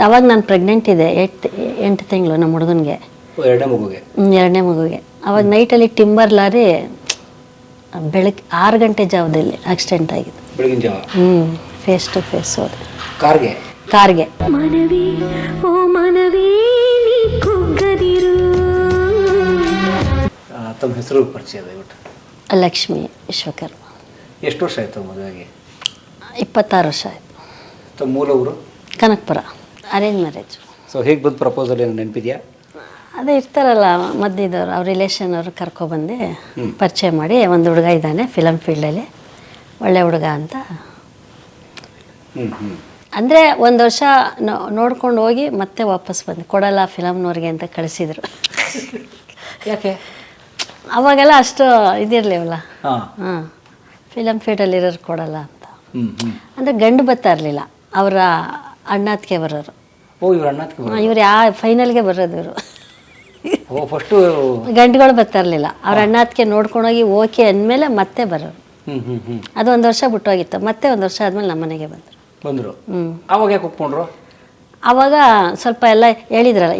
ಅವಾಗ ನಾನು ಪ್ರೆಗ್ನೆಂಟ್ ಇದೆ 8 ತಿಂಗಳು ನಮ್ಮ ಹುಡುಗನಿಗೆ, ಎರಡನೇ ಮಗುಗೆ. ಅವಾಗ ನೈಟಲ್ಲಿ ಟಿಂಬರ್ ಲಾರಿ ಬೆಳಗ್ಗೆ 6 ಗಂಟೆ ಜಾವದಲ್ಲಿ ಆಕ್ಸಿಡೆಂಟ್ ಆಗಿದೆ. ಬೆಳಗಿನ ಜಾವ ಫೇಸ್ ಟು ಫೇಸ್ ಹೋದೆ ಕಾರ್ಗೆ. ಮನವಿ ಓ ಮನವಿ ನೀ ಕುಗ್ಗದಿರು. ತಮ್ಮ ಹೆಸರು ಪರಿಚಯ ದಯವಿಟ್ಟು. ಲಕ್ಷ್ಮಿ ವಿಶ್ವಕರ್ಮ. ಎಷ್ಟು ವರ್ಷ ಆಯಿತು ಮದುವೆಗೆ? 26 ವರ್ಷ ಆಯಿತು. ತಮ್ಮ ಮೂಲ ಊರು? ಕನಕಪುರ. Arrange marriage. ಸೊ ಹೇಗೆ ಬಂದು ಪ್ರಪೋಸಲ್ ಏನು ನೆನಪಿದೆಯಾ? ಅದೇ ಇರ್ತಾರಲ್ಲ ಮಧ್ಯದವ್ರು, ಅವ್ರ ರಿಲೇಷನ್ ಅವರು ಕರ್ಕೊಬಂದು ಪರಿಚಯ ಮಾಡಿ, ಒಂದು ಹುಡುಗ ಇದ್ದಾನೆ ಫಿಲಮ್ ಫೀಲ್ಡಲ್ಲಿ, ಒಳ್ಳೆ ಹುಡುಗ ಅಂತ. ಅಂದರೆ ಒಂದು ವರ್ಷ ನೋಡ್ಕೊಂಡು ಹೋಗಿ ಮತ್ತೆ ವಾಪಸ್ ಬಂದು ಕೊಡಲ್ಲ ಫಿಲಮ್ನವ್ರಿಗೆ ಅಂತ ಕಳಿಸಿದ್ರು. ಯಾಕೆ? ಅವಾಗೆಲ್ಲ ಅಷ್ಟು ಇದಿರಲಿವಲ್ಲ. ಹಾಂ, ಫಿಲಮ್ ಫೀಲ್ಡಲ್ಲಿರೋರು ಕೊಡಲ್ಲ ಅಂತ. ಅಂದರೆ ಗಂಡು ಬರ್ತಾ ಇರಲಿಲ್ಲ, ಅವರ ಅಣ್ಣಾತ್ಗೆ ಬರೋರು. ಇವ್ರು ಫೈನಲ್ಗೆ ಬರೋದು ಇವರು. ಫಸ್ಟು ಗಂಡುಗಳು ಬರ್ತಾ ಇರಲಿಲ್ಲ, ಅವ್ರ ಅಣ್ಣಾತ್ಗೆ ನೋಡ್ಕೊಂಡೋಗಿ ಓಕೆ ಅಂದಮೇಲೆ ಮತ್ತೆ ಬರೋರು. ಅದು 1 ವರ್ಷ ಬಿಟ್ಟೋಗಿತ್ತು. ಮತ್ತೆ 1 ವರ್ಷ ಆದಮೇಲೆ ನಮ್ಮ ಮನೆಗೆ ಬಂದರು. ಅವಾಗ ಯಾಕೆ ಒಪ್ಕೊಂಡ್ರು? ಆವಾಗ ಸ್ವಲ್ಪ ಎಲ್ಲ ಹೇಳಿದ್ರಲ್ಲ,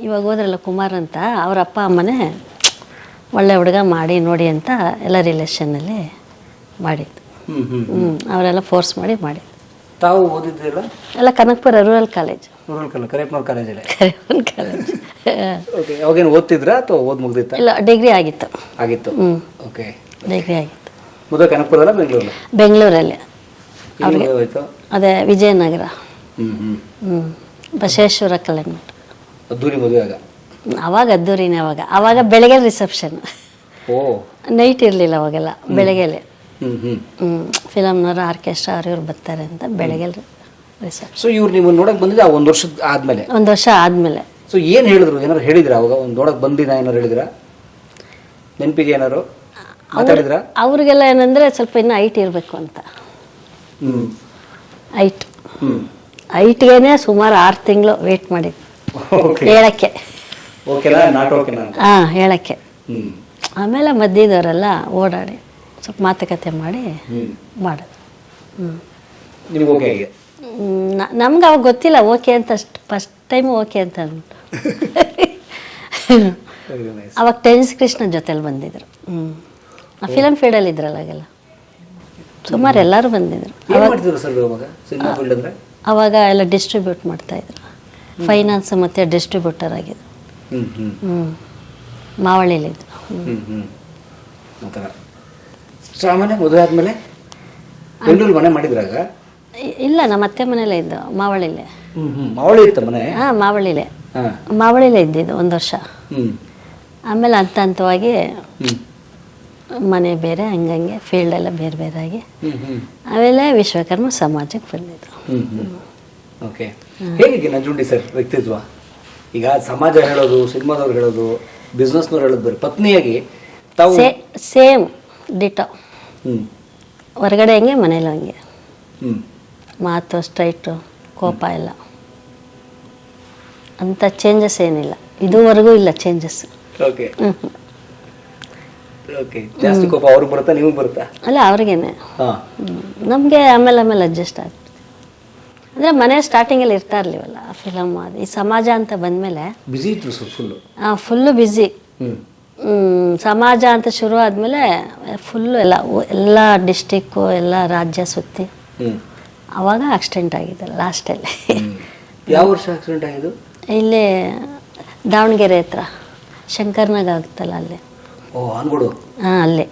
ಇವಾಗ ಹೋದ್ರಲ್ಲ ಕುಮಾರ್ ಅಂತ, ಅವ್ರ ಅಪ್ಪ ಅಮ್ಮನೇ ಒಳ್ಳೆ ಹುಡುಗ ಮಾಡಿ ನೋಡಿ ಅಂತ ಎಲ್ಲ ರಿಲೇಷನ್ನಲ್ಲಿ ಮಾಡಿದ್ದು. ಅವರೆಲ್ಲ ಫೋರ್ಸ್ ಮಾಡಿದ್ದು. ತಾವು ಓದಿದ್ದಿಲ್ಲ? ಎಲ್ಲ ಕನಕಪುರ ರೂರಲ್ ಕಾಲೇಜ್. ಕರೇಪ್ನವ್ರ ಕಾಲೇಜಲ್ಲಿ? ಕರೇಪನ್ ಕಾಲೇಜ್. ಅವಾಗೇನು ಓದ್ತಿದ್ರಾ ಅಥವಾ ಓದ್ ಮುಗ್ದಿತ್ತ? ಇಲ್ಲ, ಡಿಗ್ರಿ ಆಗಿತ್ತು. ಓಕೆ, ಡಿಗ್ರಿ ಆಗಿತ್ತು. ಮದುವೆ ಕನಕಪುರದಲ್ಲ ಬೆಂಗಳೂರಲ್ಲಿ? ಬೆಂಗಳೂರಲ್ಲಿ. ಅವ್ರಿಗೆ ಹೋಯ್ತು ಅದೇ ವಿಜಯನಗರ. ಬಸವೇಶ್ವರ ಕಲ್ಯಾಣ ಮಠ. ಅದ್ದೂರಿ ಮದುವೆ ಆಗ? ಅವಾಗ ಅದ್ದೂರಿನೇ. ಅವಾಗ ಬೆಳಗ್ಗೆ ರಿಸೆಪ್ಷನ್, ನೈಟ್ ಇರಲಿಲ್ಲ ಅವಾಗೆಲ್ಲ, ಬೆಳಗ್ಗೆಲೆ. ಫಿಲಮ್ನವ್ರು ಆರ್ಕೆಸ್ಟ್ರಾ ಅವ್ರು ಬರ್ತಾರೆ ಅಂತ ಬೆಳಗ್ಗೆ ರಿಸೆಪ್ಷನ್. ಸೊ ಇವ್ರು ನೀವು ನೋಡಕ್ ಬಂದಿದ್ದ 1 ವರ್ಷ ಆದ್ಮೇಲೆ? 1 ವರ್ಷ ಆದ್ಮೇಲೆ. ಸೊ ಏನ್ ಹೇಳಿದ್ರು? ಏನಾರು ಹೇಳಿದ್ರ ಅವಾಗ? ಒಂದು ನೋಡಕ್ ಬಂದಿನ ಏನಾರು ಹೇಳಿದ್ರ? ನೆನಪಿಗೆ ಏನಾರು ಮಾತಾಡಿದ್ರ? ಅವ್ರಿಗೆಲ್ಲ ಏನಂದ್ರೆ ಸ್ವಲ್ಪ ಇನ್ನು ಹೈಟ್ ಇರಬೇಕು ಅಂತ. ಹೈಟ್ಗೆನೆ ಸುಮಾರು 6 ತಿಂಗಳು ವೇಟ್ ಮಾಡಿದ್ದು ಹೇಳಕ್ಕೆ. ಹೇಳಕ್ಕೆ. ಆಮೇಲೆ ಮಧ್ಯದವರೆಲ್ಲ ಓಡಾಡಿ ಸ್ವಲ್ಪ ಮಾತುಕತೆ ಮಾಡಿ ಮಾಡೋದು. ನಮ್ಗೆ ಅವಾಗ ಗೊತ್ತಿಲ್ಲ ಓಕೆ ಅಂತ, ಅಷ್ಟು ಫಸ್ಟ್ ಟೈಮು ಓಕೆ ಅಂತ ಅಂದ್ಬಿಟ್ಟು. ಅವಾಗ ಟೆನ್ಸ್ ಕೃಷ್ಣ ಜೊತೆಲಿ ಬಂದಿದ್ರು. ಫಿಲಮ್ ಫೀಲ್ಡಲ್ಲಿ ಇದ್ರಲ್ಲ ಆಗೆಲ್ಲ, ಸುಮಾರು ಎಲ್ಲರೂ ಬಂದಿದ್ರು. ಅವಾಗ ಎಲ್ಲ ಡಿಸ್ಟ್ರಿಬ್ಯೂಟ್ ಮಾಡ್ತಾಯಿದ್ರು, ಫೈನಾನ್ಸ್ ಮತ್ತು ಡಿಸ್ಟ್ರಿಬ್ಯೂಟರ್ ಆಗಿದ್ರು. ಮಾವಳಿಲಿದ್ರು. ಸಾಮಾನ್ಯ ಮದುವೆ ಆದಮೇಲೆ ಬೆಂಗಳೂರು ಮನೆ ಮಾಡಿದ್ರಾಗ? ಇಲ್ಲ, ನಮ್ಮ ಅತ್ತೆ ಮನೇಲೇ ಇದ್ದು, ಮಾವಳಿಲೇ. ಮಾವಳಿ ಇತ್ತು ಮನೆ? ಹಾಂ, ಮಾವಳಿಲೇ ಇದ್ದಿದ್ದು 1 ವರ್ಷ. ಆಮೇಲೆ ಹಂತವಾಗಿ ಮನೆ ಬೇರೆ, ಹಂಗಂಗೆ ಫೀಲ್ಡೆಲ್ಲ ಬೇರೆ ಬೇರೆ ಆಗಿ ಆಮೇಲೆ ವಿಶ್ವಕರ್ಮ ಸಮಾಜಕ್ಕೆ ಬಂದಿದ್ದು. ಓಕೆ. ಹೇಗೆ ನಂಜುಂಡಿ ಸರ್ ವ್ಯಕ್ತಿತ್ವ? ಈಗ ಸಮಾಜ ಹೇಳೋದು, ಸಿನಿಮಾದವ್ರು ಹೇಳೋದು, ಬಿಸ್ನೆಸ್ನವ್ರು ಹೇಳೋದು ಬೇರೆ, ಪತ್ನಿಯಾಗಿ ತಾವು ಸೇಮ್ ಡಿಟೋ. ಹೊರಗಡೆ ಹಂಗೆ, ಮನೇಲಿ ಹಂಗೆ. ಮಾತು ಸ್ಟ್ರೈಟು, ಕೋಪ ಇಲ್ಲ, ಅಂಥ ಚೇಂಜಸ್ ಏನಿಲ್ಲ. ಇದುವರೆಗೂ ಇಲ್ಲ ಚೇಂಜಸ್. ಜಾಸ್ತಿ ಕೋಪ ಅವ್ರಿಗೆ ಬರುತ್ತಾ, ನೀವು ಬರುತ್ತಾ? ಅಲ್ಲ, ಅವ್ರಿಗೇನೆ. ನಮಗೆ ಆಮೇಲೆ ಅಡ್ಜಸ್ಟ್ ಆಗ್ತದೆ. ಅಂದರೆ ಮನೆ ಸ್ಟಾರ್ಟಿಂಗಲ್ಲಿ ಇರ್ತಾ ಇರಲಿವಲ್ಲ, ಫಿಲಮ್ ಅದು ಈ ಸಮಾಜ ಅಂತ ಬಂದಮೇಲೆ ಬಿಸಿ ಇತ್ತು, ಫುಲ್ಲು ಬ್ಯುಸಿ. ಸಮಾಜ ಅಂತ ಶುರು ಆದಮೇಲೆ ಫುಲ್ಲು ಎಲ್ಲ ಡಿಸ್ಟಿಕ್ಕು, ಎಲ್ಲ ರಾಜ್ಯ ಸುತ್ತಿ. ಆವಾಗ ಆಕ್ಸಿಡೆಂಟ್ ಆಗಿದೆ ಲಾಸ್ಟಲ್ಲಿ. ಯಾವ ವರ್ಷ ಆಕ್ಸಿಡೆಂಟ್ ಆಗಿದ್ದು? ಇಲ್ಲಿ ದಾವಣಗೆರೆ ಹತ್ರ ಶಂಕರ್ನಾಗ ಆಗುತ್ತಲ್ಲ, ಅಲ್ಲೇ. ಹಾಂ, ಅಲ್ಲೇ.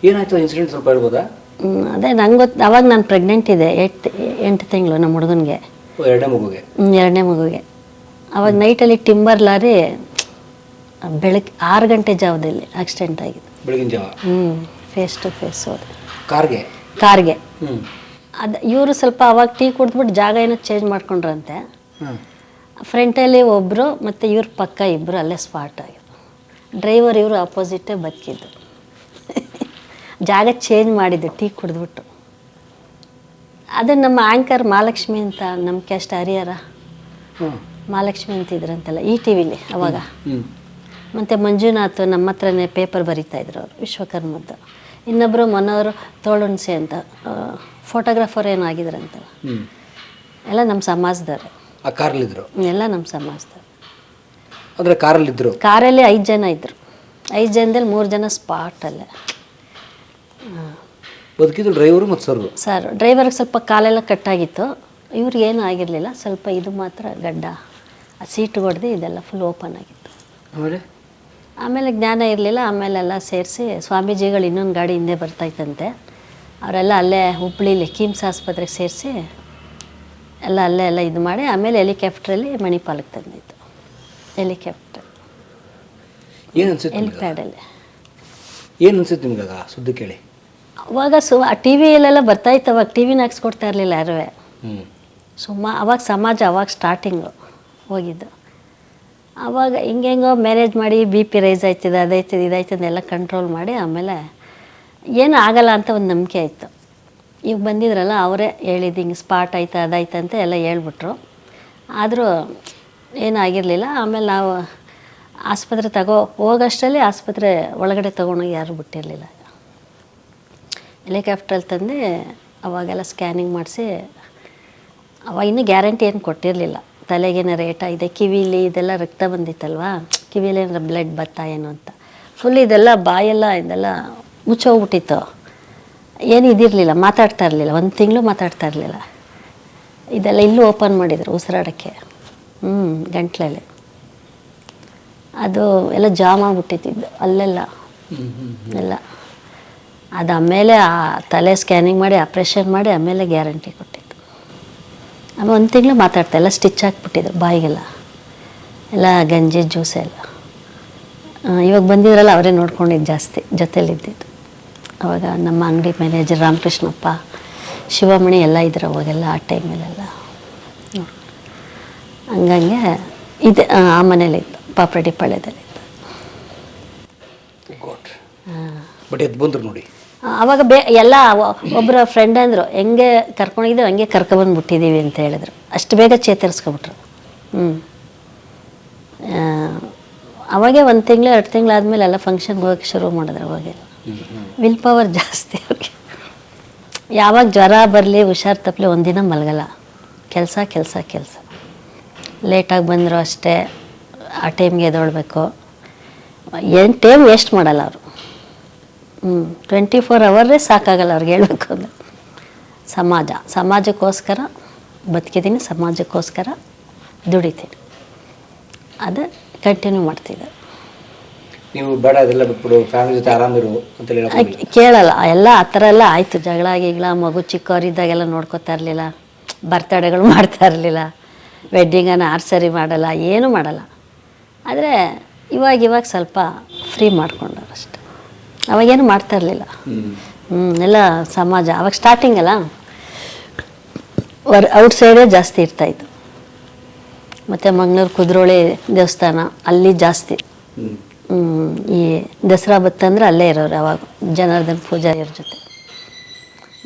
ಏನಾಯ್ತು ಇನ್ಸಿಡೆಂಟ್, ಸ್ವಲ್ಪ ಹೇಳ್ಬೋದಾ? ಅದೇ ನಂಗೆ ಅವಾಗ ನಾನು ಪ್ರೆಗ್ನೆಂಟ್ ಇದೆ 8 ತಿಂಗಳು ನಮ್ಮ ಹುಡುಗನಿಗೆ, ಎರಡನೇ ಮಗುಗೆ. ಅವಾಗ ನೈಟಲ್ಲಿ ಟಿಂಬರ್ ಲಾರಿ ಬೆಳಗ್ಗೆ 6 ಗಂಟೆ ಜಾವದಲ್ಲಿ ಆಕ್ಸಿಡೆಂಟ್ ಆಗಿದೆ. ಬೆಳಗಿನ ಜಾವ ಫೇಸ್ ಟು ಫೇಸ್ ಹೋದೆ ಕಾರ್ಗೆ. ಅದು ಇವರು ಸ್ವಲ್ಪ ಅವಾಗ ಟೀ ಕುಡಿದ್ಬಿಟ್ಟು ಜಾಗ ಏನೋ ಚೇಂಜ್ ಮಾಡ್ಕೊಂಡ್ರಂತೆ. ಫ್ರಂಟಲ್ಲಿ ಒಬ್ಬರು ಮತ್ತು ಇವ್ರ ಪಕ್ಕ ಇಬ್ಬರು ಅಲ್ಲೇ ಸ್ಪಾಟ್ ಆಗಿದ್ದು. ಡ್ರೈವರ್ ಇವರು ಅಪೋಸಿಟೇ ಬದುಕಿದ್ದು. ಜಾಗ ಚೇಂಜ್ ಮಾಡಿದ್ದು ಟೀ ಕುಡಿದ್ಬಿಟ್ಟು. ಅದು ನಮ್ಮ ಆ್ಯಂಕರ್ ಮಹಾಲಕ್ಷ್ಮಿ ಅಂತ, ನಮ್ಮ ಕ್ಯಾಸ್ಟ್ ಹರಿಹರ ಮಹಾಲಕ್ಷ್ಮಿ ಅಂತಿದ್ರಂತಲ್ಲ ಈ ಟಿ ವಿಲಿ ಅವಾಗ. ಮತ್ತು ಮಂಜುನಾಥ್ ನಮ್ಮ ಹತ್ರನೇ ಪೇಪರ್ ಬರೀತಾಯಿದ್ರು ಅವರು, ವಿಶ್ವಕರ್ಮದ್ದು. ಇನ್ನೊಬ್ಬರು ಮನೋರು ತೋಳುಣ್ಸೆ ಅಂತ ಫೋಟೋಗ್ರಾಫರ್ ಏನೋ ಆಗಿದ್ರಂತಲ್ಲ, ಎಲ್ಲ ನಮ್ಮ ಸಮಾಜದವ್ರೆ. ಆ ಕಾರಲ್ಲಿದ್ರು? ಎಲ್ಲ ನಮ್ಮ ಸಮಾಜದವ್ರು. ಅಂದರೆ ಕಾರಲ್ಲಿದ್ದರು? ಕಾರಲ್ಲಿ 5 ಜನ ಇದ್ದರು. 5 ಜನದಲ್ಲಿ 3 ಜನ ಸ್ಪಾಟಲ್ಲೇ. ಬದುಕಿದ್ರು ಡ್ರೈವರು ಮತ್ತು ಸರ್ ಡ್ರೈವರ್ಗೆ ಸ್ವಲ್ಪ ಕಾಲೆಲ್ಲ ಕಟ್ಟಾಗಿತ್ತು, ಇವ್ರಿಗೇನು ಆಗಿರಲಿಲ್ಲ. ಸ್ವಲ್ಪ ಇದು ಮಾತ್ರ ಗಡ್ಡ, ಆ ಸೀಟು ಹೊಡೆದು ಇದೆಲ್ಲ ಫುಲ್ ಓಪನ್ ಆಗಿತ್ತು. ಆಮೇಲೆ ಜ್ಞಾನ ಇರಲಿಲ್ಲ. ಆಮೇಲೆಲ್ಲ ಸೇರಿಸಿ ಸ್ವಾಮೀಜಿಗಳು ಇನ್ನೊಂದು ಗಾಡಿ ಹಿಂದೆ ಬರ್ತಾಯಿತ್ತಂತೆ, ಅವರೆಲ್ಲ ಅಲ್ಲೇ ಹುಬ್ಳಿಲಿ ಕಿಮ್ಸ್ ಆಸ್ಪತ್ರೆಗೆ ಸೇರಿಸಿ ಎಲ್ಲ ಅಲ್ಲೇ ಎಲ್ಲ ಇದು ಮಾಡಿ ಆಮೇಲೆ ಹೆಲಿಕಾಪ್ಟ್ರಲ್ಲಿ ಮಣಿಪಾಲಕ್ಕೆ ತಂದಿತ್ತು. ಹೆಲಿಕಾಪ್ಟರ್ ಏನು ಅನ್ಸುತ್ತೆ? ಹೆಲಿಪ್ಯಾಡಲ್ಲಿ. ಏನು ಅನ್ಸುತ್ತೆ ನಿಮ್ಗೆ ಸುದ್ದಿ ಕೇಳಿ? ಅವಾಗ ಟಿ ವಿಯಲ್ಲೆಲ್ಲ ಬರ್ತಾಯಿತ್ತು. ಅವಾಗ ಟಿ ವಿನ ಹಾಕ್ಸ್ಕೊಡ್ತಾ ಇರಲಿಲ್ಲ ಯಾರೂ. ಅವಾಗ ಸಮಾಜ ಅವಾಗ ಸ್ಟಾರ್ಟಿಂಗು ಹೋಗಿದ್ದು. ಆವಾಗ ಹಿಂಗೆಂಗೋ ಮ್ಯಾನೇಜ್ ಮಾಡಿ BP ರೈಸ್ ಆಯ್ತದೆ, ಅದಾಯ್ತದೆ, ಇದಾಯ್ತದೆ ಎಲ್ಲ ಕಂಟ್ರೋಲ್ ಮಾಡಿ ಆಮೇಲೆ ಏನು ಆಗಲ್ಲ ಅಂತ ಒಂದು ನಂಬಿಕೆ ಆಯಿತು. ಈಗ ಬಂದಿದ್ರಲ್ಲ ಅವರೇ ಹೇಳಿದ್ದು ಹಿಂಗೆ ಸ್ಪಾಟ್ ಆಯ್ತು ಅದಾಯ್ತು ಅಂತ ಎಲ್ಲ ಹೇಳ್ಬಿಟ್ರು. ಆದರೂ ಏನಾಗಿರಲಿಲ್ಲ. ಆಮೇಲೆ ನಾವು ಆಸ್ಪತ್ರೆ ಹೋಗೋಷ್ಟರಲ್ಲಿ ಆಸ್ಪತ್ರೆ ಒಳಗಡೆ ತೊಗೊಂಡೋಗಿ ಯಾರೂ ಬಿಟ್ಟಿರಲಿಲ್ಲ. ಹೆಲಿಕಾಪ್ಟ್ರಲ್ಲಿ ತಂದು ಅವಾಗೆಲ್ಲ ಸ್ಕ್ಯಾನಿಂಗ್ ಮಾಡಿಸಿ, ಅವಾಗ ಇನ್ನೂ ಗ್ಯಾರಂಟಿ ಏನು ಕೊಟ್ಟಿರಲಿಲ್ಲ. ತಲೆಗೇನಾರು ಏಟ ಇದೆ, ಕಿವಿಲಿ ಇದೆಲ್ಲ ರಕ್ತ ಬಂದಿತ್ತಲ್ವ, ಕಿವಿಲಿ ಏನಾರು ಬ್ಲಡ್ ಬತ್ತಾ ಏನು ಅಂತ. ಫುಲ್ ಇದೆಲ್ಲ ಬಾಯೆಲ್ಲ ಇದೆಲ್ಲ ಮುಚ್ಚೋಗ್ಬಿಟ್ಟಿತ್ತು. ಏನು ಇದಿರಲಿಲ್ಲ, ಮಾತಾಡ್ತಾ ಇರಲಿಲ್ಲ. 1 ತಿಂಗಳು ಮಾತಾಡ್ತಾ ಇರಲಿಲ್ಲ. ಇದೆಲ್ಲ ಇಲ್ಲೂ ಓಪನ್ ಮಾಡಿದರು ಉಸಿರಾಡೋಕ್ಕೆ, ಗಂಟ್ಲಲ್ಲಿ. ಅದು ಎಲ್ಲ ಜಾಮ್ ಆಗಿಬಿಟ್ಟಿದ್ದು ಅಲ್ಲೆಲ್ಲ ಎಲ್ಲ. ಅದು ಆಮೇಲೆ ಆ ತಲೆ ಸ್ಕ್ಯಾನಿಂಗ್ ಮಾಡಿ ಆಪ್ರೇಷನ್ ಮಾಡಿ ಆಮೇಲೆ ಗ್ಯಾರಂಟಿ ಕೊಟ್ಟಿದ್ದು. ಆಮೇಲೆ 1 ತಿಂಗಳು ಮಾತಾಡ್ತಾ ಎಲ್ಲ ಸ್ಟಿಚ್ ಹಾಕ್ಬಿಟ್ಟಿದ್ರು ಬಾಯಿಗೆಲ್ಲ, ಎಲ್ಲ ಗಂಜಿ ಜ್ಯೂಸ್ ಎಲ್ಲ. ಇವಾಗ ಬಂದಿದ್ರಲ್ಲ ಅವರೇ ನೋಡ್ಕೊಂಡಿದ್ದು ಜಾಸ್ತಿ, ಜೊತೆಲಿದ್ದಿದ್ದು. ಅವಾಗ ನಮ್ಮ ಅಂಗಡಿ ಮ್ಯಾನೇಜರ್ ರಾಮಕೃಷ್ಣಪ್ಪ, ಶಿವಮಣಿ ಎಲ್ಲ ಇದ್ರು ಅವಾಗೆಲ್ಲ ಆ ಟೈಮಲ್ಲೆಲ್ಲ. ಹಂಗಂಗೆ ಇದೆ. ಆ ಮನೇಲಿತ್ತು, ಪಾಪರೆಡ್ಡಿ ಪಾಳ್ಯದಲ್ಲಿತ್ತು. ಬಟ್ ಎದ್ದು ಬಂದರು ನೋಡಿ. ಆವಾಗ ಎಲ್ಲ ಒಬ್ಬರ ಫ್ರೆಂಡ್ ಅಂದರು, ಹೆಂಗೆ ಕರ್ಕೊಂಡಿದ್ದೀವಿ ಹಂಗೆ ಕರ್ಕೊಬಂದ್ಬಿಟ್ಟಿದ್ದೀವಿ ಅಂತ ಹೇಳಿದ್ರು. ಅಷ್ಟು ಬೇಗ ಚೇತರಿಸ್ಕೊಬಿಟ್ರು. ಅವಾಗೆ 1 ತಿಂಗಳು 2 ತಿಂಗಳು ಆದಮೇಲೆ ಎಲ್ಲ ಫಂಕ್ಷನ್ಗೆ ಹೋಗೋಕ್ಕೆ ಶುರು ಮಾಡಿದ್ರು. ಅವಾಗೆಲ್ಲ ವಿಲ್ ಪವರ್ ಜಾಸ್ತಿ ಅವ್ರಿಗೆ. ಯಾವಾಗ ಜ್ವರ ಬರಲಿ ಹುಷಾರು ತಪ್ಪಲಿ ಒಂದಿನ ಮಲಗಲ್ಲ. ಕೆಲಸ ಕೆಲಸ ಕೆಲಸ. ಲೇಟಾಗಿ ಬಂದರು ಅಷ್ಟೇ, ಆ ಟೈಮ್ಗೆ ಎದ್ದೊಳ್ಬೇಕು. ಏನು ಟೈಮ್ ವೇಸ್ಟ್ ಮಾಡಲ್ಲ ಅವರು. 24 ಅವರೇ ಸಾಕಾಗಲ್ಲ ಅವ್ರಿಗೆ ಹೇಳ್ಬೇಕು ಅಂದರೆ. ಸಮಾಜಕ್ಕೋಸ್ಕರ ಬದುಕಿದ್ದೀನಿ, ಸಮಾಜಕ್ಕೋಸ್ಕರ ದುಡಿತೀನಿ, ಅದು ಕಂಟಿನ್ಯೂ ಮಾಡ್ತಿದ್ದೆ. ನೀವು ಬೇಡ ಅದೆಲ್ಲ ಬಿಟ್ಬಿಡು, ಫ್ಯಾಮಿಲಿ ಜೊತೆ ಆರಾಮಿರು ಅಂತ ಕೇಳಲ್ಲ. ಎಲ್ಲ ಆ ಥರ ಎಲ್ಲ ಆಯಿತು. ಜಗಳ ಗಿಗಳ, ಮಗು ಚಿಕ್ಕವರಿದ್ದಾಗೆಲ್ಲ ನೋಡ್ಕೊತಾ ಇರಲಿಲ್ಲ, ಬರ್ತಡೇಗಳು ಮಾಡ್ತಾ ಇರಲಿಲ್ಲ, ವೆಡ್ಡಿಂಗನ್ನು ಆರ್ಸರಿ ಮಾಡಲ್ಲ, ಏನೂ ಮಾಡಲ್ಲ. ಆದರೆ ಇವಾಗ ಸ್ವಲ್ಪ ಫ್ರೀ ಮಾಡ್ಕೊಂಡವ್ರು ಅಷ್ಟೆ. ಅವಾಗೇನು ಮಾಡ್ತಾ ಇರಲಿಲ್ಲ. ಎಲ್ಲ ಸಮಾಜ ಅವಾಗ ಸ್ಟಾರ್ಟಿಂಗ್ ಅಲ್ಲ, ಔಟ್ಸೈಡೇ ಜಾಸ್ತಿ ಇರ್ತಾಯಿತ್ತು. ಮತ್ತು ಮಂಗಳೂರು ಕುದ್ರೋಳಿ ದೇವಸ್ಥಾನ ಅಲ್ಲಿ ಜಾಸ್ತಿ. ಈ ದಸರಾ ಬತ್ತಂದ್ರೆ ಅಲ್ಲೇ ಇರೋರು ಅವಾಗ ಜನಾರ್ದನ್ ಪೂಜಾರಿಯವ್ರ ಜೊತೆ.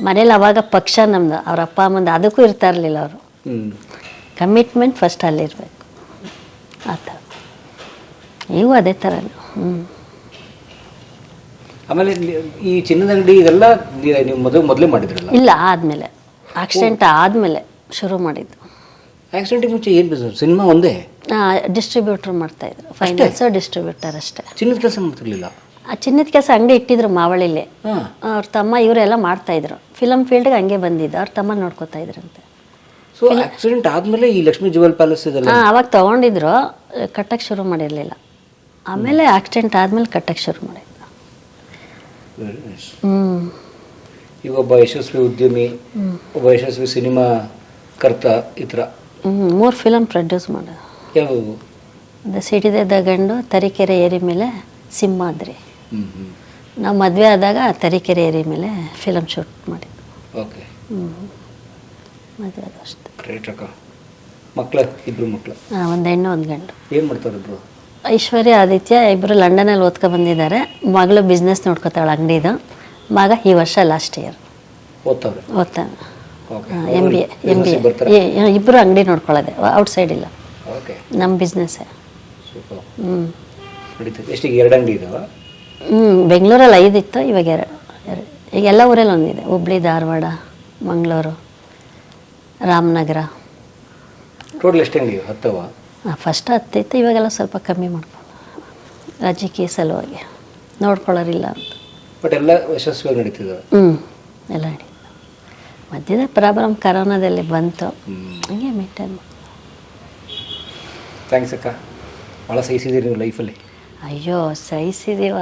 ಮನೇಲಿ ಅವಾಗ ಪಕ್ಷ ನಮ್ಮದು, ಅವ್ರ ಅಪ್ಪ ಅಮ್ಮಂದು ಅದಕ್ಕೂ ಇರ್ತಾ ಇರಲಿಲ್ಲ ಅವರು. ಕಮಿಟ್ಮೆಂಟ್ ಫಸ್ಟ್ ಅಲ್ಲಿರಬೇಕು ಆ ಥರ. ಈಗೂ ಅದೇ ಥರ. ಆಮೇಲೆ ಈ ಚಿನ್ನದ ಅಂಗಡಿ ಇದೆಲ್ಲ ನೀವು ಮೊದಲೇ ಮಾಡಿದ್ರಲ್ಲ? ಇಲ್ಲ, ಆದಮೇಲೆ ಆಕ್ಸಿಡೆಂಟ್ ಆದಮೇಲೆ ಶುರು ಮಾಡಿದ್ದು. ಆಕ್ಸಿಡೆಂಟಿಗೆ ಮುಂಚೆ ಏನು ಬಿಸ್ನೆಸ್? ಸಿನಿಮಾ ಒಂದೇ? ಡಿಸ್ಟ್ರಿಬ್ಯೂಟ್ರ್ ಮಾಡ್ತಾಯಿದ್ರು, ಫೈನಾನ್ಸ್ ಡಿಸ್ಟ್ರಿಬ್ಯೂಟರ್ ಅಷ್ಟೇ. ಚಿನ್ನದ ಕೆಲಸ ಮಾಡ್ತಿರ್ಲಿಲ್ಲ? ಚಿನ್ನದ ಕೆಲಸ ಅಂಗಡಿ ಇಟ್ಟಿದ್ರು ಮಾವಳಿಲಿ. ಅವ್ರ ತಮ್ಮ ಇವರೆಲ್ಲ ಮಾಡ್ತಾಯಿದ್ರು. ಫಿಲಮ್ ಫೀಲ್ಡ್ಗೆ ಹಂಗೆ ಬಂದಿದ್ದು, ಅವ್ರ ತಮ್ಮ ನೋಡ್ಕೋತಾ ಇದ್ರಂತೆ. ಸೊ ಆಕ್ಸಿಡೆಂಟ್ ಆದಮೇಲೆ ಈ ಲಕ್ಷ್ಮೀ ಜುವೆಲ್ ಪ್ಯಾಲೇಸ್ ಇದೆಲ್ಲ ಅವಾಗ ತೊಗೊಂಡಿದ್ರು, ಕಟ್ಟಕ್ಕೆ ಶುರು ಮಾಡಿರಲಿಲ್ಲ. ಆಮೇಲೆ ಆಕ್ಸಿಡೆಂಟ್ ಆದಮೇಲೆ ಕಟ್ಟಕ್ಕೆ ಶುರು ಮಾಡಿದ್ರು. ಈಗ ಒಬ್ಬ ಯಶಸ್ವಿ ಉದ್ಯಮಿ, ಒಬ್ಬ ಯಶಸ್ವಿ ಸಿನಿಮಾ ಕರ್ತ, ಈ ಥರ 3 ಫಿಲಮ್ ಪ್ರೊಡ್ಯೂಸ್ ಮಾಡೋದು. ಯಾವುವು? ಸಿಡಿದೆ ಗಂಡು, ತರೀಕೆರೆ ಏರಿ ಮೇಲೆ, ಸಿಂಹಾದ್ರಿ. ನಾವು ಮದುವೆ ಆದಾಗ ತರೀಕೆರೆ ಏರಿ ಮೇಲೆ ಫಿಲಮ್ ಶೂಟ್ ಮಾಡಿದ್ದು. ಓಕೆ. ಮದುವೆ ಆದ ಅಷ್ಟೇ. ಗ್ರೇಟ್ ಅಕ್ಕ. ಮಕ್ಕಳು? 2 ಮಕ್ಕಳು? ಒಂದು ಹೆಣ್ಣು 1 ಗಂಡು. ಏನು ಮಾಡ್ತಾರೆ ಇಬ್ಬರು? ಐಶ್ವರ್ಯ ಆದಿತ್ಯ ಇಬ್ಬರು ಲಂಡನಲ್ಲಿ ಓದ್ಕೊ ಬಂದಿದ್ದಾರೆ. ಮಗಳು ಬಿಸ್ನೆಸ್ ನೋಡ್ಕೋತಾಳೆ ಅಂಗಡಿದು. ಮಗ ಈ ವರ್ಷ ಲಾಸ್ಟ್ ಇಯರ್ ಓದ್ತಾನೆ. MBA ಇಬ್ಬರು ಅಂಗಡಿ ನೋಡ್ಕೊಳ್ಳೋದೆ, ಔಟ್ಸೈಡ್ ಇಲ್ಲ. ನಮ್ಮ ಬಿಸ್ನೆಸ್ಸೇ. ಎಷ್ಟಿಗೆ 2 ಅಂಗಡಿ ಇದಾವ? ಬೆಂಗಳೂರಲ್ಲಿ 5 ಇತ್ತು, ಇವಾಗ 2. ಈಗ ಎಲ್ಲ ಊರಲ್ಲಿ ಒಂದಿದೆ. ಹುಬ್ಳಿ, ಧಾರವಾಡ, ಮಂಗಳೂರು, ರಾಮನಗರ. ಟೋಟಲ್ ಎಷ್ಟು ಅಂಗಡಿ ಹತ್ತವ? ಫಸ್ಟ್ ಹತ್ತಿತ್ತು, ಇವಾಗೆಲ್ಲ ಸ್ವಲ್ಪ ಕಮ್ಮಿ ಮಾಡ್ಕೊಂಡು ರಾಜಕೀಯ ಸಲುವಾಗಿ ನೋಡ್ಕೊಳ್ಳೋರಿಲ್ಲ ಅಂತ. ಬಟ್ ಎಲ್ಲ ಯಶಸ್ವಿಯಾಗಿ ನಡೀತಿದ್ದಾವೆ. ಎಲ್ಲ ನಡೀತು. ಮಧ್ಯದ ಪ್ರಾಬ್ಲಮ್ ಕರೋನಾದಲ್ಲಿ ಬಂತು, ಹಂಗೆ ಮೇಂಟೈನ್ ಮಾಡಿ. ಥ್ಯಾಂಕ್ಸ್ ಅಕ್ಕ, ಭಾಳ ಸಹಿಸಿದ್ದೀರಿ ನೀವು ಲೈಫಲ್ಲಿ. ಅಯ್ಯೋ ಸಹಿಸಿದೀವ.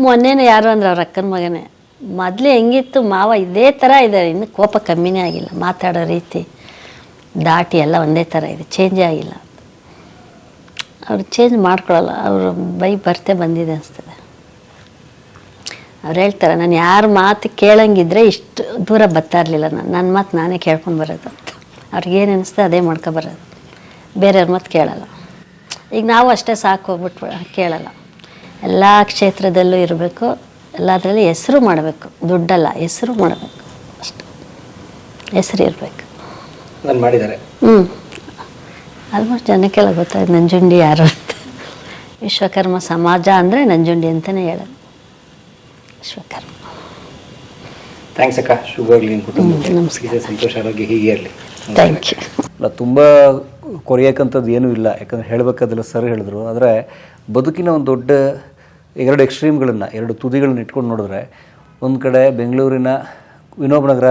ಮೊನ್ನೆನೂ ಯಾರು ಅಂದ್ರೆ ಅವ್ರ ಅಕ್ಕನ ಮಗನೇ, ಮೊದಲು ಹೆಂಗಿತ್ತು ಮಾವ ಇದೇ ಥರ ಇದೆ, ಇನ್ನು ಕೋಪ ಕಮ್ಮಿನೇ ಆಗಿಲ್ಲ, ಮಾತಾಡೋ ರೀತಿ ದಾಟಿ ಎಲ್ಲ ಒಂದೇ ಥರ ಇದೆ, ಚೇಂಜೇ ಆಗಿಲ್ಲ. ಅವ್ರು ಚೇಂಜ್ ಮಾಡ್ಕೊಳ್ಳಲ್ಲ, ಅವರು ಬರ್ತೆ ಬಂದಿದೆ ಅನಿಸ್ತದೆ. ಅವ್ರು ಹೇಳ್ತಾರೆ, ನಾನು ಯಾರ ಮಾತು ಕೇಳಂಗಿದ್ರೆ ಇಷ್ಟು ದೂರ ಬರ್ತಾ ಇರಲಿಲ್ಲ, ನನ್ನ ಮಾತು ನಾನೇ ಕೇಳ್ಕೊಂಡು ಬರೋದು ಅಂತ. ಅವ್ರಿಗೇನು ಅನಿಸ್ತದೆ ಅದೇ ಮಾಡ್ಕೊಬರೋದು, ಬೇರೆಯವ್ರ ಮಾತು ಕೇಳಲ್ಲ. ಈಗ ನಾವು ಅಷ್ಟೇ ಸಾಕು ಹೋಗ್ಬಿಟ್ಟು ಕೇಳಲ್ಲ. ಎಲ್ಲ ಕ್ಷೇತ್ರದಲ್ಲೂ ಇರಬೇಕು, ಎಲ್ಲದರಲ್ಲಿ ಹೆಸರು ಮಾಡಬೇಕು, ದುಡ್ಡಲ್ಲ ಹೆಸರು ಮಾಡಬೇಕು ಅಷ್ಟೆ, ಹೆಸರು ಇರಬೇಕು. ನಾನು ಮಾಡಿದ್ದಾರೆ. ಆಲ್ಮೋಸ್ಟ್ ಜನಕ್ಕೆಲ್ಲ ಗೊತ್ತಾಯ್ತು ನಂಜುಂಡಿ ಯಾರು ಅಂತ. ವಿಶ್ವಕರ್ಮ ಸಮಾಜ ಅಂದರೆ ನಂಜುಂಡಿ ಅಂತಲೇ ಹೇಳೋದು, ವಿಶ್ವಕರ್ಮ. ಥ್ಯಾಂಕ್ಸ್ ಅಕ್ಕ, ಶುಭವಾಗಲಿ ನಿಮ್ಮ ಕುಟುಂಬಕ್ಕೆ. ನಮಸ್ಕಾರ. ಸಂತೋಷ, ಆರೋಗ್ಯ ಹೀಗೆ ಇರಲಿ. Thank you. ಅಲ್ಲ, ತುಂಬ ಕೊರೆಯೋಕ್ಕಂಥದ್ದು ಏನೂ ಇಲ್ಲ, ಯಾಕಂದರೆ ಹೇಳಬೇಕಾದಿಲ್ಲ ಸರ್ ಹೇಳಿದ್ರು. ಆದರೆ ಬದುಕಿನ ಒಂದು ದೊಡ್ಡ ಎರಡು ಎಕ್ಸ್ಟ್ರೀಮ್ಗಳನ್ನು, ಎರಡು ತುದಿಗಳನ್ನ ಇಟ್ಕೊಂಡು ನೋಡಿದ್ರೆ, ಒಂದು ಕಡೆ ಬೆಂಗಳೂರಿನ ವಿನೋಬ ನಗರ,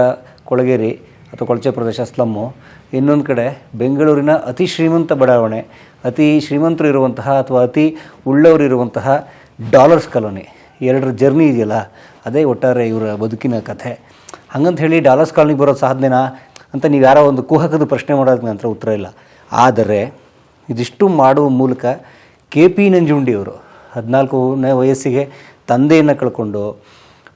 ಕೊಳಗೇರಿ ಅಥವಾ ಕೊಳಚೆ ಪ್ರದೇಶ ಸ್ಲಮ್ಮು, ಇನ್ನೊಂದು ಕಡೆ ಬೆಂಗಳೂರಿನ ಅತಿ ಶ್ರೀಮಂತ ಬಡಾವಣೆ, ಅತಿ ಶ್ರೀಮಂತರು ಇರುವಂತಹ ಅಥವಾ ಅತಿ ಉಳ್ಳವರು ಇರುವಂತಹ ಡಾಲರ್ಸ್ ಕಾಲೋನಿ. ಎರಡರ ಜರ್ನಿ ಇದೆಯಲ್ಲ, ಅದೇ ಒಟ್ಟಾರೆ ಇವರ ಬದುಕಿನ ಕಥೆ. ಹಂಗಂತ ಹೇಳಿ ಡಾಲರ್ಸ್ ಕಾಲೋನಿಗೆ ಬರೋದು ಸಾಧನೆನಾ ಅಂತ ನೀವು ಯಾರೋ ಒಂದು ಕುಹಕದ ಪ್ರಶ್ನೆ ಮಾಡೋದಕ್ಕೆ ನಂತರ ಉತ್ತರ ಇಲ್ಲ. ಆದರೆ ಇದಿಷ್ಟು ಮಾಡುವ ಮೂಲಕ KP ನಂಜುಂಡಿಯವರು 14ನೇ ವಯಸ್ಸಿಗೆ ತಂದೆಯನ್ನು ಕಳ್ಕೊಂಡು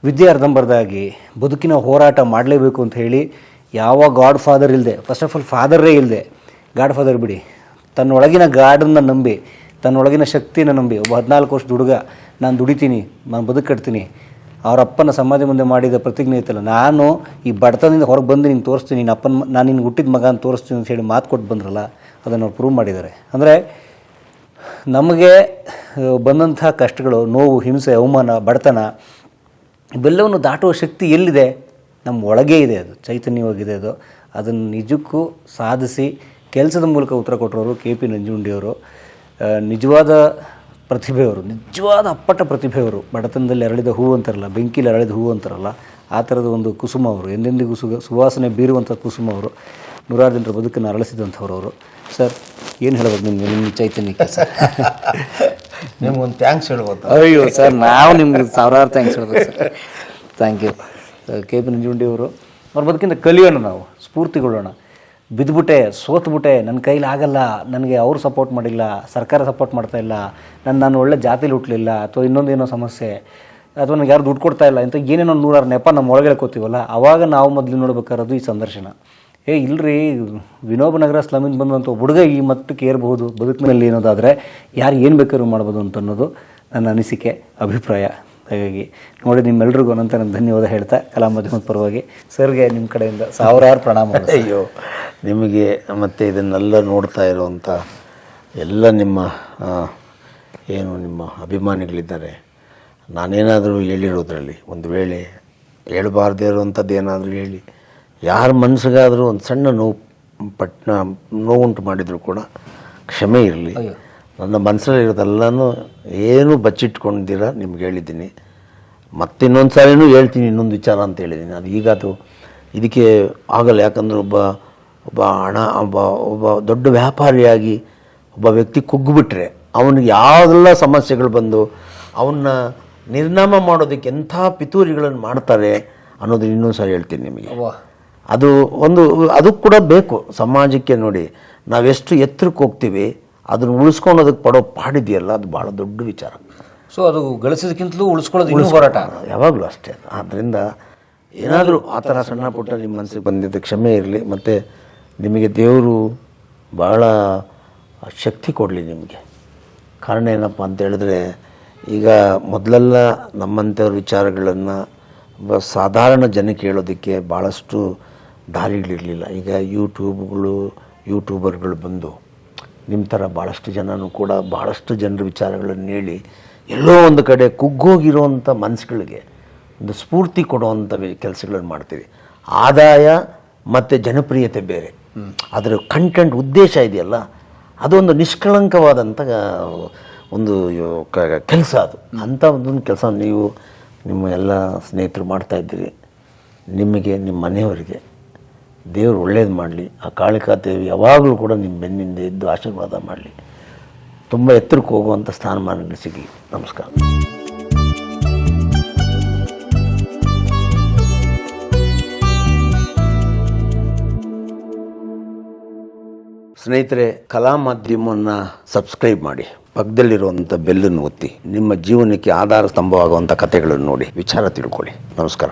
ವಿದ್ಯೆ ಅರ್ಧಂಬರ್ಧಾಗಿ ಬದುಕಿನ ಹೋರಾಟ ಮಾಡಲೇಬೇಕು ಅಂತ ಹೇಳಿ, ಯಾವ ಗಾಡ್ ಫಾದರ್ ಇಲ್ಲದೆ, ಫಸ್ಟ್ ಆಫ್ ಆಲ್ ಫಾದರೇ ಇಲ್ಲದೆ, ಗಾಡ್ ಫಾದರ್ ಬಿಡಿ, ತನ್ನೊಳಗಿನ ಗಾಡನ್ನು ನಂಬಿ, ತನ್ನೊಳಗಿನ ಶಕ್ತಿಯನ್ನು ನಂಬಿ, ಒಬ್ಬ 14 ವರ್ಷದ ಹುಡುಗ ನಾನು ದುಡಿತೀನಿ, ನಾನು ಬದುಕು ಕಟ್ತೀನಿ, ಅವ್ರ ಅಪ್ಪನ ಸಮಾಜ ಮುಂದೆ ಮಾಡಿದ ಪ್ರತಿಜ್ಞೆ ಇತ್ತಲ್ಲ, ನಾನು ಈ ಬಡತನದಿಂದ ಹೊರಗೆ ಬಂದು ನಿಂಗೆ ತೋರಿಸ್ತೀನಿ, ನಿನ್ನ ಅಪ್ಪನ ನಾನು ನಿನ್ಗೆ ಹುಟ್ಟಿದ ಮಗ ಅಂತ ತೋರಿಸ್ತೀನಿ ಅಂತ ಹೇಳಿ ಮಾತು ಕೊಟ್ಟು ಬಂದ್ರಲ್ಲ, ಅದನ್ನು ಅವ್ರು ಪ್ರೂವ್ ಮಾಡಿದ್ದಾರೆ. ಅಂದರೆ ನಮಗೆ ಬಂದಂಥ ಕಷ್ಟಗಳು, ನೋವು, ಹಿಂಸೆ, ಅವಮಾನ, ಬಡತನ ಇವೆಲ್ಲವನ್ನು ದಾಟುವ ಶಕ್ತಿ ಎಲ್ಲಿದೆ? ನಮ್ಮ ಒಳಗೇ ಇದೆ, ಅದು ಚೈತನ್ಯವಾಗಿದೆ. ಅದು ಅದನ್ನು ನಿಜಕ್ಕೂ ಸಾಧಿಸಿ ಕೆಲಸದ ಮೂಲಕ ಉತ್ತರ ಕೊಟ್ಟವರು KP ನಂಜುಂಡಿಯವರು. ನಿಜವಾದ ಪ್ರತಿಭೆಯವರು, ನಿಜವಾದ ಅಪ್ಪಟ ಪ್ರತಿಭೆಯವರು. ಬಡತನದಲ್ಲಿ ಅರಳಿದ ಹೂವು ಅಂತಾರಲ್ಲ, ಬೆಂಕಿಲಿ ಅರಳಿದ ಹೂವು ಅಂತಾರಲ್ಲ, ಆ ಥರದ ಒಂದು ಕುಸುಮ ಅವರು. ಎಂದೆಂದಿಗೂ ಸುವಾಸನೆ ಬೀರುವಂಥ ಕುಸುಮ ಅವರು. ನೂರಾರು ಜನರ ಬದುಕನ್ನು ಅರಳಿಸಿದಂಥವ್ರವರು. ಸರ್, ಏನು ಹೇಳ್ಬೋದು ನಿಮ್ಮ ಚೈತನ್ಯಕ್ಕೆ ಸರ್? ನಿಮ್ಗೊಂದು ಥ್ಯಾಂಕ್ಸ್ ಹೇಳ್ಬೋದು. ಅಯ್ಯೋ ಸರ್, ನಾವು ನಿಮ್ಗೆ ಸಾವಿರಾರು ಥ್ಯಾಂಕ್ಸ್ ಹೇಳ್ಬೇಕು ಸರ್. Thank you. KP ನಂಜುಂಡಿಯವರು. ಅವ್ರ ಬದುಕಿಂದ ಕಲಿಯೋಣ, ನಾವು ಸ್ಫೂರ್ತಿಗೊಳ್ಳೋಣ. ಬಿದ್ದುಬಿಟ್ಟೆ, ಸೋತ್ಬಿಟ್ಟೆ, ನನ್ನ ಕೈಲಿ ಆಗಲ್ಲ, ನನಗೆ ಅವರು ಸಪೋರ್ಟ್ ಮಾಡಿಲ್ಲ, ಸರ್ಕಾರ ಸಪೋರ್ಟ್ ಮಾಡ್ತಾ ಇಲ್ಲ, ನಾನು ಒಳ್ಳೆ ಜಾತಿಲಿ ಹುಟ್ಟಲಿಲ್ಲ, ಅಥವಾ ಇನ್ನೊಂದೇನೋ ಸಮಸ್ಯೆ, ಅಥವಾ ನನಗೆ ಯಾರು ದುಡ್ಡು ಕೊಡ್ತಾ ಇಲ್ಲ ಅಂತ ಏನೇನೋ ನೂರಾರು ನೆಪ ನಮ್ಮ ಒಳಗೆ ಕೂತೀವಲ್ಲ, ಆವಾಗ ನಾವು ಮೊದಲು ನೋಡ್ಬೇಕಾರೋದು ಈ ಸಂದರ್ಶನ. ಇಲ್ಲರಿ, ವಿನೋಬ ನಗರ ಸ್ಲಮ್ಮಿಂದ ಬಂದಂಥ ಹುಡುಗ ಈ ಮಟ್ಟಕ್ಕೆ ಏರ್ಬೋದು ಬದುಕಿನಲ್ಲಿ ಅನ್ನೋದಾದರೆ ಯಾರು ಏನು ಬೇಕಾದ್ರೂ ಮಾಡ್ಬೋದು ಅಂತ ಅನ್ನೋದು ನನ್ನ ಅನಿಸಿಕೆ, ಅಭಿಪ್ರಾಯ. ಹಾಗಾಗಿ ನೋಡಿ, ನಿಮ್ಮೆಲ್ರಿಗೂ ಅನಂತ ನಾನು ಧನ್ಯವಾದ ಹೇಳ್ತಾ ಕಲಾ ಮಾಧ್ಯಮದ ಪರವಾಗಿ ಸರ್ಗೆ ನಿಮ್ಮ ಕಡೆಯಿಂದ ಸಾವಿರಾರು ಪ್ರಣಾಮ. ಅಯ್ಯೋ, ನಿಮಗೆ ಮತ್ತು ಇದನ್ನೆಲ್ಲ ನೋಡ್ತಾ ಇರುವಂಥ ಎಲ್ಲ ನಿಮ್ಮ ನಿಮ್ಮ ಅಭಿಮಾನಿಗಳಿದ್ದಾರೆ. ನಾನೇನಾದರೂ ಹೇಳಿರೋದ್ರಲ್ಲಿ ಒಂದು ವೇಳೆ ಹೇಳಬಾರ್ದೇ ಇರುವಂಥದ್ದು ಏನಾದರೂ ಹೇಳಿ ಯಾರ ಮನಸ್ಸಿಗಾದರೂ ಒಂದು ಸಣ್ಣ ನೋವುಂಟು ಮಾಡಿದರೂ ಕೂಡ ಕ್ಷಮೆ ಇರಲಿ. ನನ್ನ ಮನಸ್ಸಲ್ಲಿರೋದೆಲ್ಲನೂ ಏನೂ ಬಚ್ಚಿಟ್ಕೊಂಡಿದ್ದೀರ ನಿಮ್ಗೆ ಹೇಳಿದ್ದೀನಿ. ಮತ್ತಿನ್ನೊಂದು ಸಾರಿನೂ ಹೇಳ್ತೀನಿ, ಇನ್ನೊಂದು ವಿಚಾರ ಅಂತ ಹೇಳಿದ್ದೀನಿ. ಅದು ಈಗ ಅದು ಇದಕ್ಕೆ ಆಗಲ್ಲ. ಯಾಕಂದರೆ ಒಬ್ಬ ದೊಡ್ಡ ವ್ಯಾಪಾರಿಯಾಗಿ ಒಬ್ಬ ವ್ಯಕ್ತಿ ಕುಗ್ಗಿಬಿಟ್ರೆ ಅವನಿಗೆ ಯಾವುದೆಲ್ಲ ಸಮಸ್ಯೆಗಳು ಬಂದು ಅವನ್ನ ನಿರ್ನಾಮ ಮಾಡೋದಕ್ಕೆ ಎಂಥ ಪಿತೂರಿಗಳನ್ನು ಮಾಡ್ತಾರೆ ಅನ್ನೋದು ಇನ್ನೊಂದು ಸಾರಿ ಹೇಳ್ತೀನಿ ನಿಮಗೆ. ಅದು ಕೂಡ ಬೇಕು ಸಮಾಜಕ್ಕೆ. ನೋಡಿ, ನಾವೆಷ್ಟು ಎತ್ತರಕ್ಕೆ ಹೋಗ್ತೀವಿ, ಅದನ್ನು ಉಳಿಸ್ಕೊಳೋದಕ್ಕೆ ಪಡೋ ಪಾಡಿದೆಯಲ್ಲ, ಅದು ಭಾಳ ದೊಡ್ಡ ವಿಚಾರ. ಸೊ ಅದು ಗಳಿಸೋದಕ್ಕಿಂತಲೂ ಉಳಿಸ್ಕೊಳ್ಳೋದು ಹೋರಾಟ ಯಾವಾಗಲೂ ಅಷ್ಟೇ. ಆದ್ದರಿಂದ ಏನಾದರೂ ಆ ಥರ ಸಣ್ಣ ಪುಟ್ಟ ನಿಮ್ಮ ಮನಸ್ಸಿಗೆ ಬಂದಿದ್ದ ಕ್ಷಮೆ ಇರಲಿ. ಮತ್ತು ನಿಮಗೆ ದೇವರು ಭಾಳ ಶಕ್ತಿ ಕೊಡಲಿ ನಿಮಗೆ. ಕಾರಣ ಏನಪ್ಪ ಅಂತ ಹೇಳಿದ್ರೆ, ಈಗ ಮೊದಲೆಲ್ಲ ನಮ್ಮಂಥವ್ರ ವಿಚಾರಗಳನ್ನು ಸಾಧಾರಣ ಜನಕ್ಕೆ ಹೇಳೋದಕ್ಕೆ ಭಾಳಷ್ಟು ದಾರಿಗಳಿರಲಿಲ್ಲ. ಈಗ ಯೂಟ್ಯೂಬರ್ಗಳು ಬಂದು ನಿಮ್ಮ ಥರ ಭಾಳಷ್ಟು ಜನನೂ ಕೂಡ ಭಾಳಷ್ಟು ಜನರ ವಿಚಾರಗಳನ್ನು ಹೇಳಿ ಎಲ್ಲೋ ಒಂದು ಕಡೆ ಕುಗ್ಗೋಗಿರೋವಂಥ ಮನಸ್ಸುಗಳಿಗೆ ಒಂದು ಸ್ಫೂರ್ತಿ ಕೊಡುವಂಥ ಕೆಲಸಗಳನ್ನು ಮಾಡ್ತೀವಿ. ಆದಾಯ ಮತ್ತು ಜನಪ್ರಿಯತೆ ಬೇರೆ. ಅದರ ಕಂಟೆಂಟ್ ಉದ್ದೇಶ ಇದೆಯಲ್ಲ ಅದೊಂದು ನಿಷ್ಕಳಂಕವಾದಂಥ ಒಂದು ಕೆಲಸ ಅದು. ಅಂಥ ಒಂದು ಕೆಲಸ ನೀವು ನಿಮ್ಮ ಎಲ್ಲ ಸ್ನೇಹಿತರು ಮಾಡ್ತಾಯಿದ್ದೀರಿ. ನಿಮಗೆ ನಿಮ್ಮ ಮನೆಯವರಿಗೆ ದೇವರು ಒಳ್ಳೇದು ಮಾಡಲಿ. ಆ ಕಾಳಿಕಾ ದೇವಿ ಯಾವಾಗಲೂ ಕೂಡ ನಿಮ್ಮ ಬೆನ್ನಿಂದ ಇದ್ದು ಆಶೀರ್ವಾದ ಮಾಡಲಿ. ತುಂಬ ಎತ್ತರಕ್ಕೆ ಹೋಗುವಂಥ ಸ್ಥಾನಮಾನಗಳು ಸಿಗಲಿ. ನಮಸ್ಕಾರ. ಸ್ನೇಹಿತರೆ, ಕಲಾ ಮಾಧ್ಯಮವನ್ನು ಸಬ್ಸ್ಕ್ರೈಬ್ ಮಾಡಿ, ಪಕ್ಕದಲ್ಲಿರುವಂಥ ಬೆಲ್ಲನ್ನು ಒತ್ತಿ, ನಿಮ್ಮ ಜೀವನಕ್ಕೆ ಆಧಾರ ಸ್ತಂಭವಾಗುವಂಥ ಕಥೆಗಳನ್ನು ನೋಡಿ ವಿಚಾರ ತಿಳ್ಕೊಳ್ಳಿ. ನಮಸ್ಕಾರ.